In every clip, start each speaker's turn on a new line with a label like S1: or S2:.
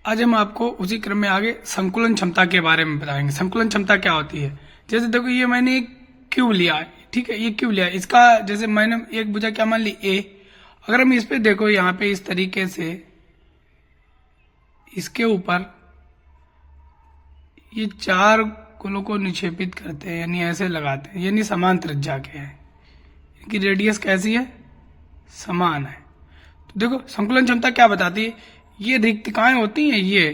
S1: आज हम आपको उसी क्रम में आगे संकुलन क्षमता के बारे में बताएंगे। संकुलन क्षमता क्या होती है? जैसे देखो, ये मैंने एक क्यूब लिया है, ठीक है, ये क्यूब लिया है, इसका जैसे मैंने एक भुजा क्या मान ली ए। अगर हम इस पे देखो, यहाँ पे इस तरीके से इसके ऊपर ये चार गोलों को निक्षेपित करते हैं, यानी ऐसे लगाते हैं, यानी समान त्रिज्या के हैं, इनकी रेडियस कैसी है? समान है। तो देखो संकुलन क्षमता क्या बताती है? ये रिक्तिकाएं होती हैं, ये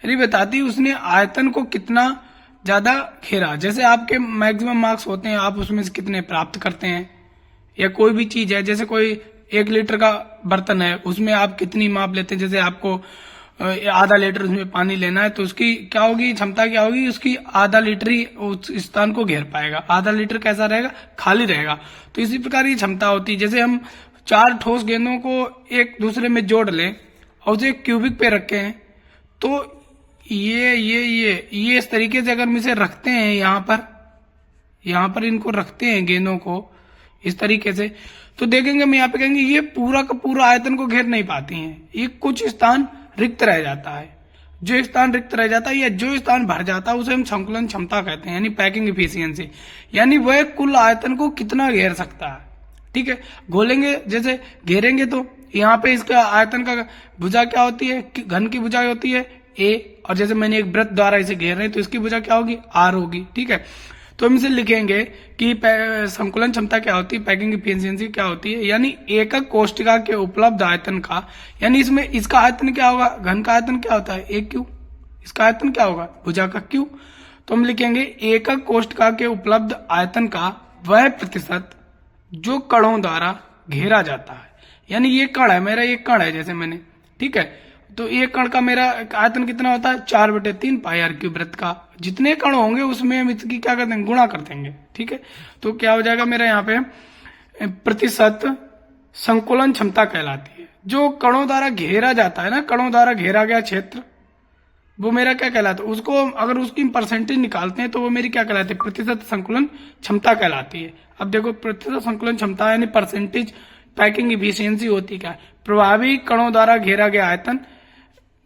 S1: यानी बताती है उसने आयतन को कितना ज्यादा घेरा। जैसे आपके मैक्सिमम मार्क्स होते हैं, आप उसमें से कितने प्राप्त करते हैं, या कोई भी चीज है, जैसे कोई 1 लीटर का बर्तन है, उसमें आप कितनी माप लेते हैं। जैसे आपको आधा लीटर उसमें पानी लेना है, तो उसकी क्या होगी क्षमता? क्या होगी उसकी? आधा लीटर ही उस स्थान को घेर पाएगा। आधा लीटर कैसा रहेगा? खाली रहेगा। तो इसी प्रकार ये क्षमता होती है। जैसे हम 4 ठोस गेंदों को एक दूसरे में जोड़ लें और उसे क्यूबिक पे रखे हैं, तो ये इस तरीके से अगर हम इसे रखते हैं, यहाँ पर इनको रखते हैं गेंदों को इस तरीके से, तो देखेंगे हम यहाँ पे कहेंगे ये पूरा का पूरा आयतन को घेर नहीं पाती हैं। ये कुछ स्थान रिक्त रह जाता है। जो स्थान रिक्त रह जाता है या जो स्थान भर जाता है उसे हम संकुलन क्षमता कहते हैं, यानी पैकिंग इफिशियंसी, यानी वह कुल आयतन को कितना घेर सकता है। ठीक है, घोलेंगे जैसे घेरेंगे तो यहाँ पे इसका आयतन का भुजा क्या होती है? घन की भुजा होती है ए, और जैसे मैंने एक वृत्त द्वारा इसे घेर रहे हैं तो इसकी भुजा क्या होगी? आर होगी। ठीक है, तो हम इसे लिखेंगे कि संकुलन क्षमता क्या होती है, पैकिंग इफिशियंसी क्या होती है, यानी एकक कोष्टिका के उपलब्ध आयतन का, यानी इसमें इसका आयतन क्या होगा? घन का आयतन क्या होता है? ए क्यू। इसका आयतन क्या होगा? भुजा का क्यू। तो हम लिखेंगे एकक कोष्टिका के उपलब्ध आयतन का वह प्रतिशत जो कणों द्वारा घेरा जाता है। यानी ये कण है मेरा, ये कण है जैसे मैंने, ठीक है, तो एक कण का मेरा आयतन कितना होता है? 4/3 पाई आर क्यूब। वृत्त का जितने कण होंगे उसमें हम इसकी क्या कर देंगे? गुणा कर देंगे। ठीक है, तो क्या हो जाएगा मेरा यहाँ पे प्रतिशत संकुलन क्षमता कहलाती है। जो कणों द्वारा घेरा जाता है ना, कणों द्वारा घेरा गया क्षेत्र, वो मेरा क्या कहलाता है? उसको अगर उसकी परसेंटेज निकालते हैं तो वो मेरी क्या कहलाती है? प्रतिशत संकुलन क्षमता कहलाती है। अब देखो प्रतिशत संकुलन क्षमता यानी परसेंटेज पैकिंग इफिशियंसी होती क्या है? प्रभावी कणों द्वारा घेरा गया आयतन,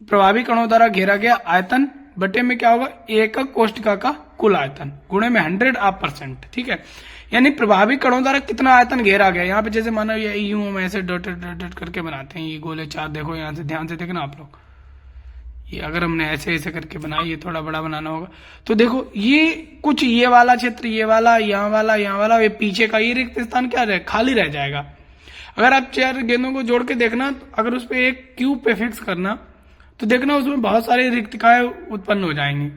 S1: प्रभावी कणों द्वारा घेरा गया आयतन बटे में क्या होगा? एकक कोष्टिका का कुल आयतन गुणे में 100%। ठीक है, यानी प्रभावी कणों द्वारा कितना आयतन घेरा गया। यहाँ पे जैसे मानो ये यूं हम ऐसे डॉट डॉट डॉट करके बनाते हैं, ये गोले 4, देखो यहाँ से ध्यान से देखना आप लोग, ये अगर हमने ऐसे ऐसे करके बनाया, ये थोड़ा बड़ा बनाना होगा, तो देखो ये कुछ ये वाला क्षेत्र, ये वाला, यहाँ वाला, यहाँ वाला, ये पीछे का ये रिक्त स्थान क्या रहे? खाली रह जाएगा। अगर आप 4 गेंदों को जोड़ के देखना, अगर उस पर एक क्यूब पे फिक्स करना, तो देखना उसमें बहुत सारी रिक्तिकाएं उत्पन्न हो जाएंगी।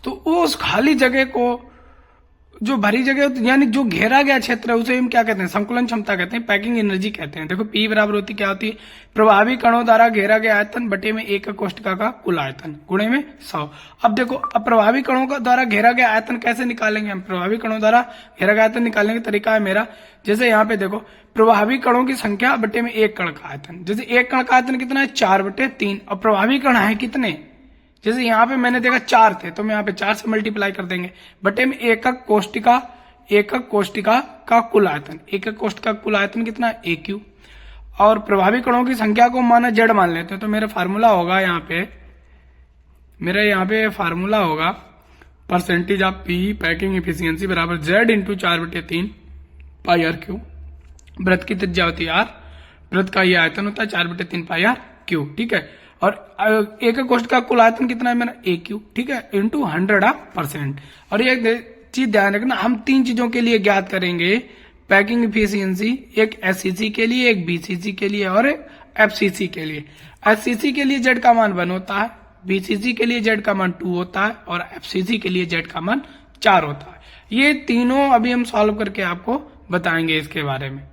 S1: तो उस खाली जगह को, जो भरी जगह यानी जो घेरा गया क्षेत्र है, उसे हम क्या कहते हैं? संकुलन क्षमता कहते हैं, पैकिंग एनर्जी कहते हैं। देखो P बराबर होती क्या होती है? प्रभावी कणों द्वारा घेरा गया आयतन बटे में एकक कोष्टिका का कुल आयतन गुणे में 100। अब देखो, अब प्रभावी कणों का द्वारा घेरा गया आयतन कैसे निकालेंगे हम? प्रभावी कणों द्वारा घेरा गया आयतन निकालने का तरीका है मेरा, जैसे यहाँ पे देखो, प्रभावी कणों की संख्या बटे में एक कण का आयतन। जैसे एक कण का आयतन कितना है? 4/3। और प्रभावी कण है कितने? जैसे यहाँ पे मैंने देखा 4 थे, तो हम यहाँ पे 4 से मल्टीप्लाई कर देंगे बटे में एकक कोष्टिका का कुल आयतन। एकक कोष्टिका का कुल आयतन कितना है? ए क्यू। और प्रभावी कणों की संख्या को माना जेड मान लेते हैं, तो मेरा फार्मूला होगा फार्मूला होगा percentage of P packing efficiency बराबर Z into 4/3 pi R cube. वृत्त की त्रिज्या होती है आर, वृत्त का ये आयतन होता है 4/3 पाई आर क्यू। ठीक है, और एकक कोष्टिका का कुल आयतन कितना है मेरा? ए क्यू। ठीक है, इंटू 100%। और ये चीज ध्यान रखना, हम 3 चीजों के लिए ज्ञात करेंगे पैकिंग इफिशियंसी, एक एससीसी के लिए, एक बीसीसी के लिए और एक एफसीसी के लिए। एससीसी के लिए जेड का मान 1 होता है, बीसीसी के लिए जेड का मान 2 होता है और एफसीसी के लिए जेड का मान 4 होता है। ये तीनों अभी हम सॉल्व करके आपको बताएंगे इसके बारे में।